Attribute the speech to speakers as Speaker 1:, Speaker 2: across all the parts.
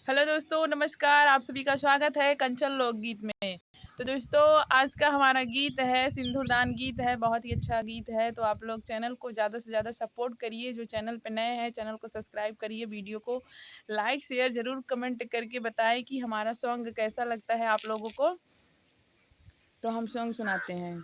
Speaker 1: Hello दोस्तों, नमस्कार। आप सभी का स्वागत है कंचन लोकगीत में। तो दोस्तों, आज का हमारा गीत है सिंदूरदान गीत है। बहुत ही अच्छा गीत है। तो आप लोग चैनल को ज़्यादा से ज़्यादा सपोर्ट करिए। जो चैनल पे नए हैं चैनल को सब्सक्राइब करिए। वीडियो को लाइक शेयर ज़रूर कमेंट करके बताएं कि हमारा सॉन्ग कैसा लगता है आप लोगों को। तो हम सॉन्ग सुनाते हैं।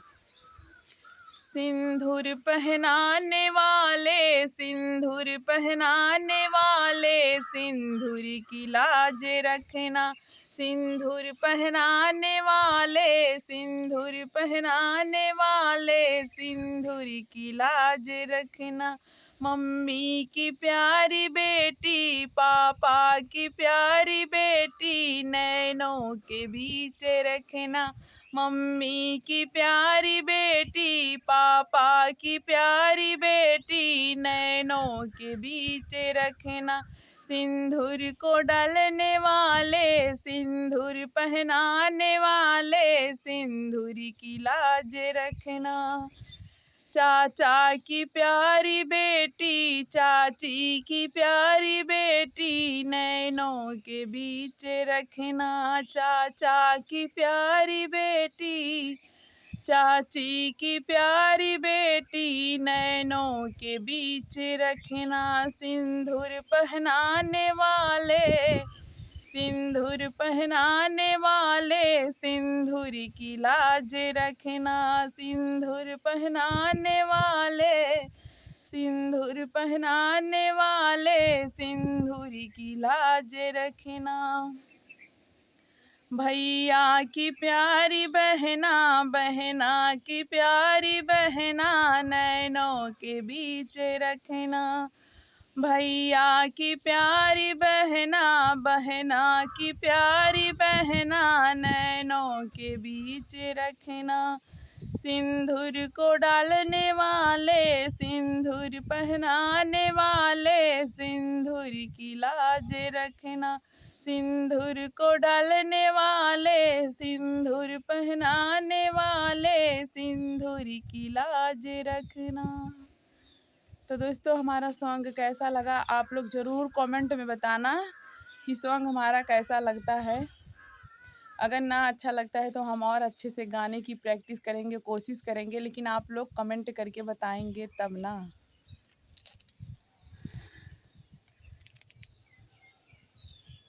Speaker 1: सिंदूर पहनाने वाले, सिंदूर पहनाने वाले, सिंदूर की लाज रखना। सिंदूर पहनाने वाले, सिंदूर पहनाने वाले, सिंदूर की लाज रखना। मम्मी की प्यारी बेटी, पापा की प्यारी बेटी, नैनों के बीच रखना। मम्मी की प्यारी बेटी, पापा की प्यारी बेटी, नैनों के बीच रखना। सिंदूर को डालने वाले, सिंदूर पहनाने वाले, सिंदूर की लाज रखना। चाचा की प्यारी बेटी, चाची की प्यारी बेटी, नैनों के बीच रखना। चाचा की प्यारी बेटी, चाची की प्यारी बेटी, नैनों के बीच रखना। सिंदूर पहनाने वाले, सिंदूर पहनाने वाले, सिंदूर की लाज रखना। सिंदूर पहनाने वाले, सिंदूर पहनाने वाले, सिंदूर की लाज रखना। भैया की प्यारी बहना, बहना की प्यारी बहना, नैनों के बीच रखना। भैया की प्यारी बहना, बहना की प्यारी बहना, नैनों के बीच रखना। सिंदूर को डालने वाले, सिंदूर पहनाने वाले, सिंदूर की लाज रखना। सिंदूर को डालने वाले, सिंदूर पहनाने वाले, सिंदूर की लाज रखना। तो दोस्तों, हमारा सॉन्ग कैसा लगा आप लोग ज़रूर कमेंट में बताना कि सॉन्ग हमारा कैसा लगता है। अगर ना अच्छा लगता है तो हम और अच्छे से गाने की प्रैक्टिस करेंगे, कोशिश करेंगे, लेकिन आप लोग कमेंट करके बताएंगे तब ना।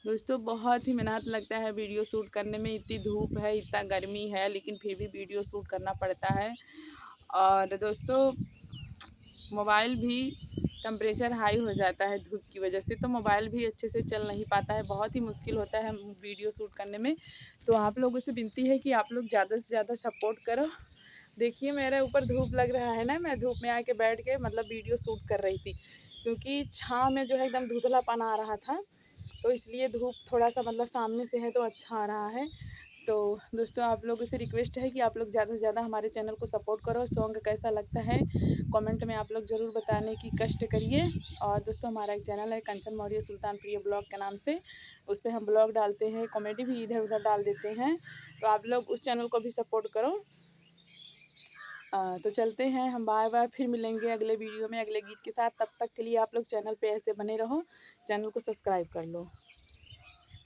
Speaker 1: दोस्तों, बहुत ही मेहनत लगता है वीडियो शूट करने में। इतनी धूप है, इतना गर्मी है, लेकिन फिर भी वीडियो शूट करना पड़ता है। और दोस्तों, मोबाइल भी टेम्परेचर हाई हो जाता है धूप की वजह से, तो मोबाइल भी अच्छे से चल नहीं पाता है। बहुत ही मुश्किल होता है वीडियो शूट करने में। तो आप लोगों से विनती है कि आप लोग ज़्यादा से ज़्यादा सपोर्ट करो। देखिए, मेरे ऊपर धूप लग रहा है ना, मैं धूप में आके बैठ के मतलब वीडियो शूट कर रही थी, क्योंकि छाँव में जो है एकदम धुंधलापन आ रहा था। तो इसलिए धूप थोड़ा सा मतलब सामने से है तो अच्छा आ रहा है। तो दोस्तों, आप लोगों से रिक्वेस्ट है कि आप लोग ज़्यादा से ज़्यादा हमारे चैनल को सपोर्ट करो। सॉन्ग कैसा लगता है कमेंट में आप लोग ज़रूर बताने की कष्ट करिए। और दोस्तों, हमारा एक चैनल है कंचन मौर्य सुल्तान प्रिय ब्लॉग के नाम से। उस पर हम ब्लॉग डालते हैं, कॉमेडी भी इधर उधर डाल देते हैं। तो आप लोग उस चैनल को भी सपोर्ट करो। तो चलते हैं हम, बाय बाय। फिर मिलेंगे अगले वीडियो में अगले गीत के साथ। तब तक के लिए आप लोग चैनल पे ऐसे बने रहो, चैनल को सब्सक्राइब कर लो।